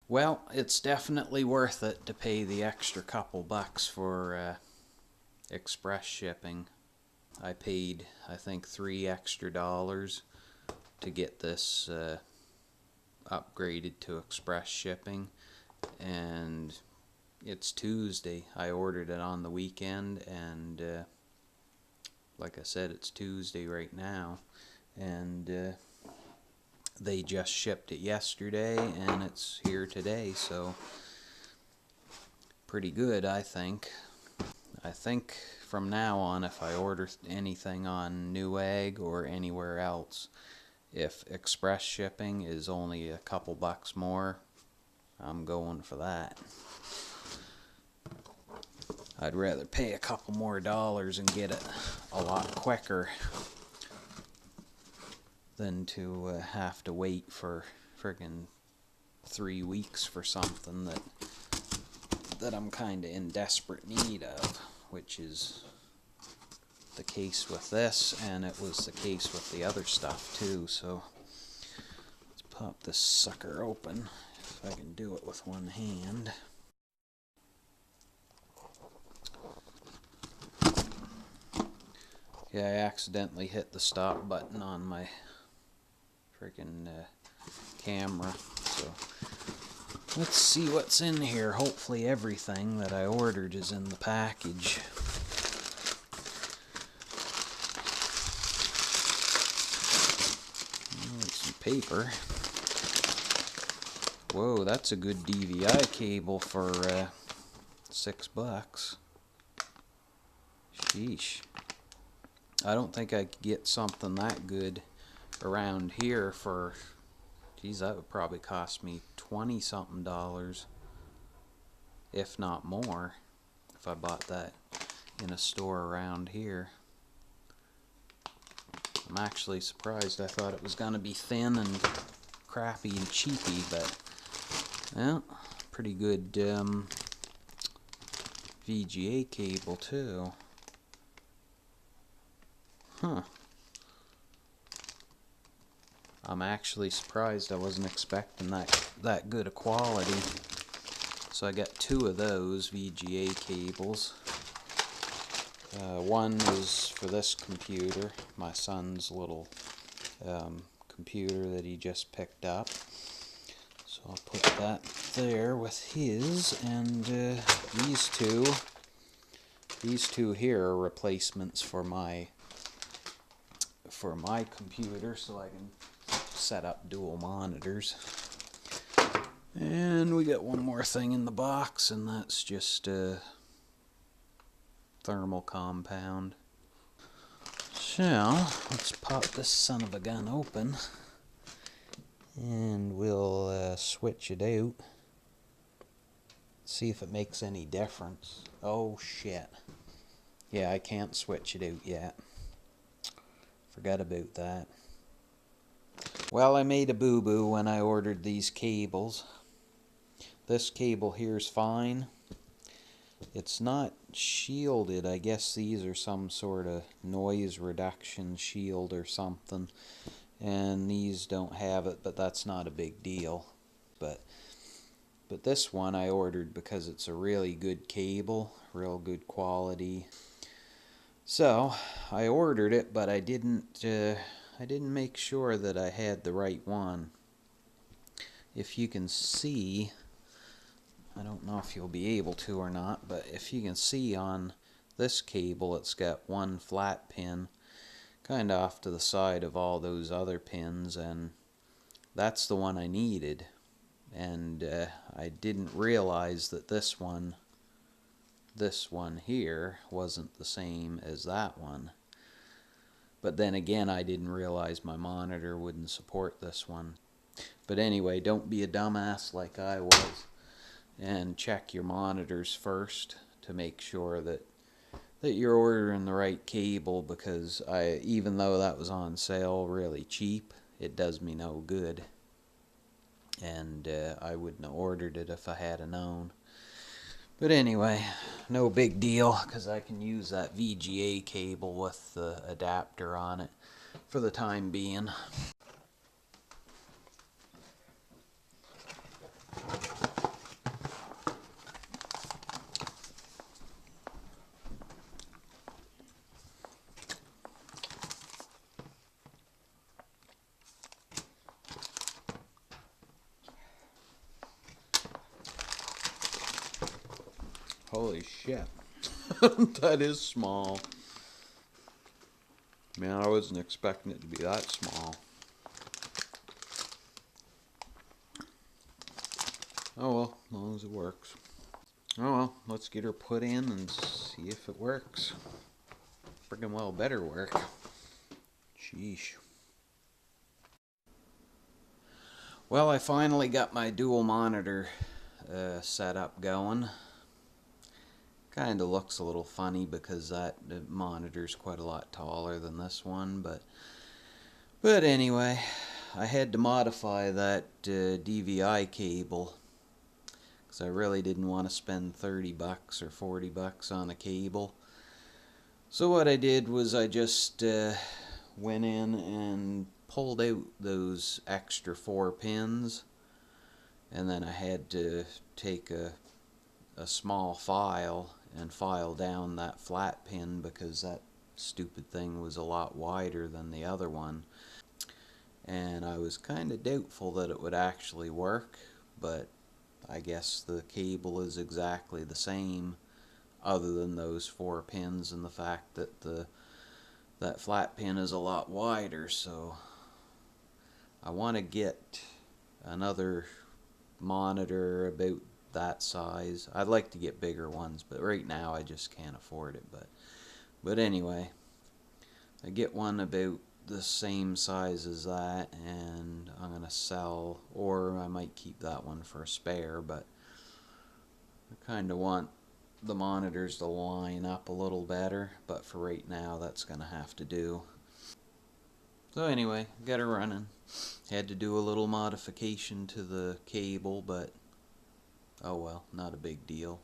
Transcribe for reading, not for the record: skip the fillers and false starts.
Well, it's definitely worth it to pay the extra couple bucks for express shipping. I paid, I think, $3 extra to get this upgraded to express shipping, and it's Tuesday. I ordered it on the weekend, and like I said, it's Tuesday right now, and they just shipped it yesterday, and it's here today, so pretty good, I think. I think from now on, if I order anything on Newegg or anywhere else, if express shipping is only a couple bucks more, I'm going for that. I'd rather pay a couple more dollars and get it a lot quicker than to have to wait for friggin' 3 weeks for something that I'm kind of in desperate need of, which is the case with this, and it was the case with the other stuff too. So let's pop this sucker open, if I can do it with one hand. Yeah, I accidentally hit the stop button on my freaking camera, so let's see what's in here. Hopefully everything that I ordered is in the package. Some paper. Whoa, that's a good DVI cable for $6. Sheesh. I don't think I could get something that good around here for, geez, that would probably cost me 20-something dollars, if not more, if I bought that in a store around here. I'm actually surprised. I thought it was going to be thin and crappy and cheapy, but, well, pretty good VGA cable too. Huh. I'm actually surprised. I wasn't expecting that good a quality. So I got 2 of those VGA cables. One was for this computer, my son's little computer that he just picked up. So I'll put that there with his, and these two here are replacements for my computer, so I can set up dual monitors. And we got one more thing in the box, and that's just a thermal compound. So let's pop this son of a gun open, and we'll switch it out, see if it makes any difference. Oh shit. Yeah, I can't switch it out yet. Forgot about that. Well, I made a boo-boo when I ordered these cables. This cable here's fine. It's not shielded. I guess these are some sort of noise reduction shield or something. And these don't have it, but that's not a big deal. But this one I ordered because it's a really good cable, real good quality. So I ordered it, but I didn't make sure that I had the right one. If you can see, I don't know if you'll be able to or not, but if you can see on this cable, it's got one flat pin kind of off to the side of all those other pins, and that's the one I needed. And I didn't realize that this one here wasn't the same as that one. But then again, I didn't realize my monitor wouldn't support this one. But anyway, don't be a dumbass like I was, and check your monitors first to make sure that you're ordering the right cable, because even though that was on sale really cheap, it does me no good. And I wouldn't have ordered it if I had known. But anyway, no big deal, because I can use that VGA cable with the adapter on it for the time being. Holy shit. That is small. Man, I wasn't expecting it to be that small. Oh well, as long as it works. Oh well, let's get her put in and see if it works. Friggin' well better work. Sheesh. Well, I finally got my dual monitor setup going. Kinda looks a little funny because that monitor's quite a lot taller than this one, but anyway, I had to modify that DVI cable because I really didn't want to spend 30 bucks or 40 bucks on a cable. So what I did was I just went in and pulled out those extra 4 pins, and then I had to take a small file and file down that flat pin because that stupid thing was a lot wider than the other one. And I was kind of doubtful that it would actually work, but I guess the cable is exactly the same other than those 4 pins and the fact that that flat pin is a lot wider. So I want to get another monitor about that size. I'd like to get bigger ones, but right now I just can't afford it. But anyway, I get one about the same size as that, and I'm gonna sell, or I might keep that one for a spare, but I kind of want the monitors to line up a little better, but for right now that's gonna have to do. So anyway, got her running. Had to do a little modification to the cable, but oh well, not a big deal.